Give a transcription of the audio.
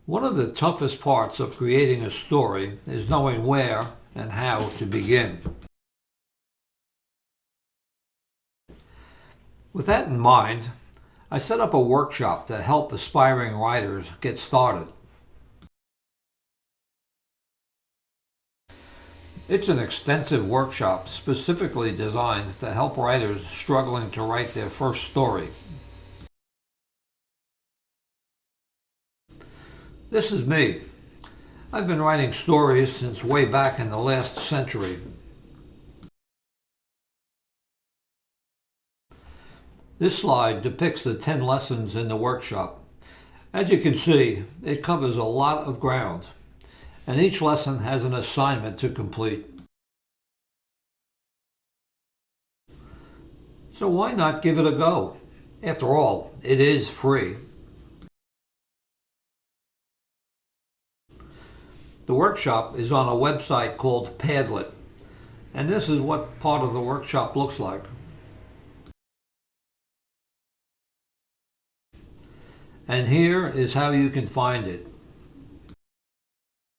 One of the toughest parts of creating a story is knowing where and how to begin. With that in mind, I set up a workshop to help aspiring writers get started. It's an extensive workshop specifically designed to help writers struggling to write their first story. This is me. I've been writing stories since way back in the last century. This slide depicts the 10 lessons in the workshop. As you can see, it covers a lot of ground, and each lesson has an assignment to complete. So why not give it a go? After all, it is free. The workshop is on a website called Padlet, and this is what part of the workshop looks like. And here is how you can find it.